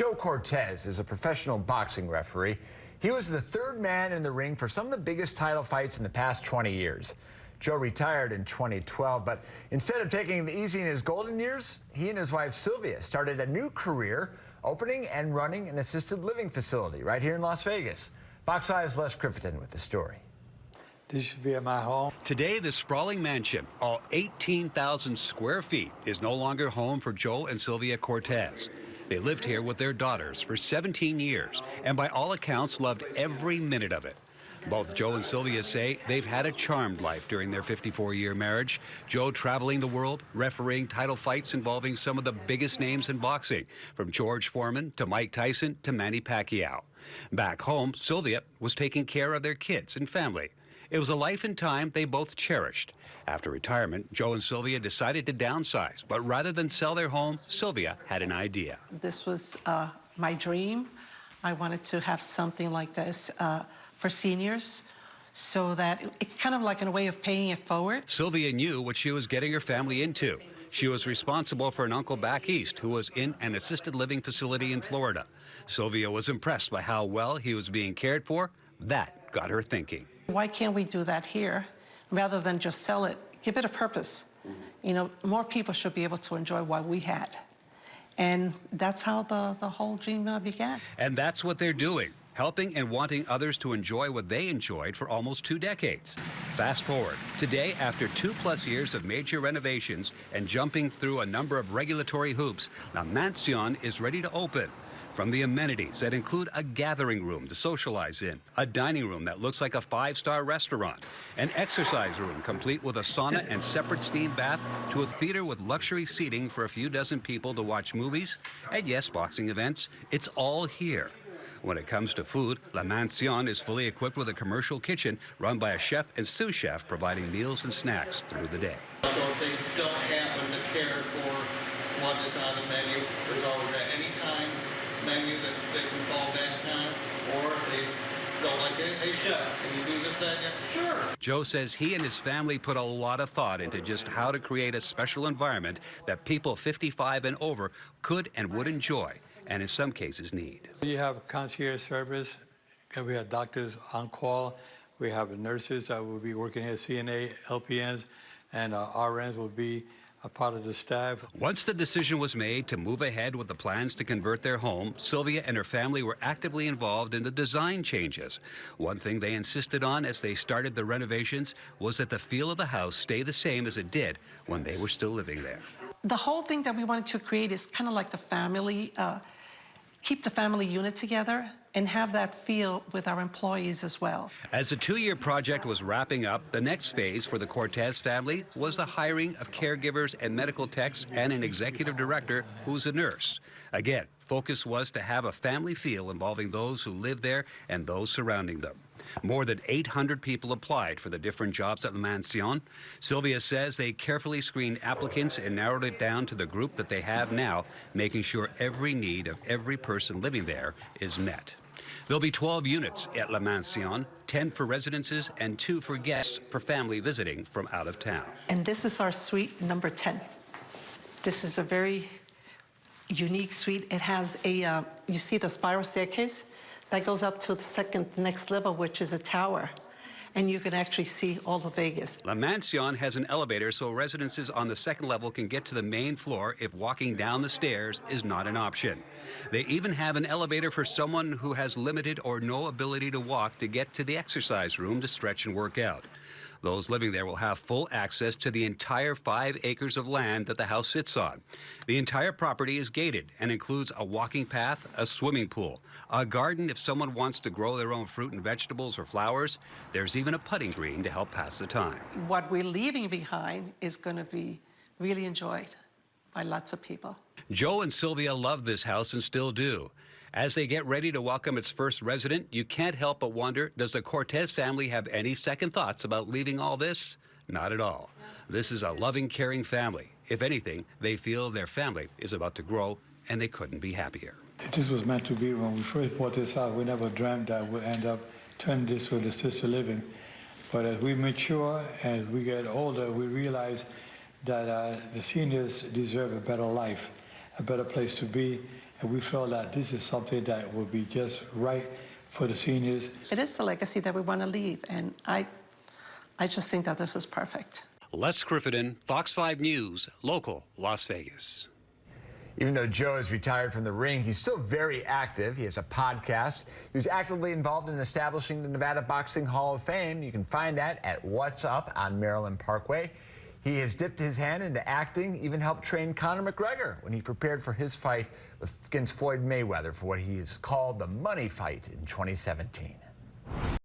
Joe Cortez is a professional boxing referee. He was the third man in the ring for some of the biggest title fights in the past 20 years. Joe retired in 2012, but instead of taking it easy in his golden years, he and his wife Sylvia started a new career opening and running an assisted living facility right here in Las Vegas. Fox 5's Les Criffeton with the story. This should be at my home. Today, the sprawling mansion, all 18,000 square feet, is no longer home for Joe and Sylvia Cortez. They lived here with their daughters for 17 years, and by all accounts, loved every minute of it. Both Joe and Sylvia say they've had a charmed life during their 54-year marriage. Joe traveling the world, refereeing title fights involving some of the biggest names in boxing, from George Foreman to Mike Tyson to Manny Pacquiao. Back home, Sylvia was taking care of their kids and family. It was a life and time they both cherished. After retirement, Joe and Sylvia decided to downsize, but rather than sell their home, Sylvia had an idea. This was my dream. I wanted to have something like this for seniors, so that it kind of like in a way of paying it forward. Sylvia knew what she was getting her family into. She was responsible for an uncle back east who was in an assisted living facility in Florida. Sylvia was impressed by how well he was being cared for. That got her thinking. Why can't we do that here rather than just sell it? Give it a purpose. You know, more people should be able to enjoy what we had. And that's how the whole dream began. And that's what they're doing, helping and wanting others to enjoy what they enjoyed for almost 2 decades. Fast forward, today, after 2+ years of major renovations and jumping through a number of regulatory hoops, La Mansion is ready to open. From the amenities that include a gathering room to socialize in, a dining room that looks like a 5-star restaurant, an exercise room complete with a sauna and separate steam bath, to a theater with luxury seating for a few dozen people to watch movies, and yes, boxing events, it's all here. When it comes to food, La Mansion is fully equipped with a commercial kitchen run by a chef and sous chef providing meals and snacks through the day. So if they don't happen to care for what is on the menu, there's always at any time menu that they can fall back on, or if they don't like it, hey chef, can you do this, that, yet? Sure. Joe says he and his family put a lot of thought into just how to create a special environment that people 55 and over could and would enjoy, and in some cases need. You have concierge service, and we have doctors on call. We have nurses that will be working here, CNA, LPNs, and RNs will be a part of the staff. Once the decision was made to move ahead with the plans to convert their home, Sylvia and her family were actively involved in the design changes. One thing they insisted on as they started the renovations was that the feel of the house stay the same as it did when they were still living there. The whole thing that we wanted to create is kind of like the family, keep the family unit together and have that feel with our employees as well. As the 2-year project was wrapping up, the next phase for the Cortez family was the hiring of caregivers and medical techs and an executive director who's a nurse. Again, focus was to have a family feel involving those who live there and those surrounding them. More than 800 people applied for the different jobs at La Mansion. Sylvia says they carefully screened applicants and narrowed it down to the group that they have now, making sure every need of every person living there is met. There'll be 12 units at La Mansion, 10 for residences and 2 for guests for family visiting from out of town. And this is our suite number 10. This is a very unique suite. It has a, you see the spiral staircase? That goes up to the next level, which is a tower. And you can actually see all of Vegas. La Mansion has an elevator so residences on the 2nd level can get to the main floor if walking down the stairs is not an option. They even have an elevator for someone who has limited or no ability to walk to get to the exercise room to stretch and work out. Those living there will have full access to the entire 5 acres of land that the house sits on. The entire property is gated and includes a walking path, a swimming pool, a garden if someone wants to grow their own fruit and vegetables or flowers. There's even a putting green to help pass the time. What we're leaving behind is going to be really enjoyed by lots of people. Joe and Sylvia love this house and still do. As they get ready to welcome its first resident, you can't help but wonder, does the Cortez family have any second thoughts about leaving all this? Not at all. This is a loving, caring family. If anything, they feel their family is about to grow, and they couldn't be happier. This was meant to be. When we first bought this house, we never dreamt that we'd end up turning this with assisted living. But as we mature, as we get older, we realize that the seniors deserve a better life, a better place to be, And we felt that this is something that would be just right for the seniors. It is the legacy that we want to leave, and I just think that this is perfect. Les Griffin, Fox 5 News, local Las Vegas. Even though Joe is retired from the ring, he's still very active. He has a podcast. He was actively involved in establishing the Nevada Boxing Hall of Fame. You can find that at What's Up on Maryland Parkway. He has dipped his hand into acting, even helped train Conor McGregor when he prepared for his fight against Floyd Mayweather for what he has called the money fight in 2017.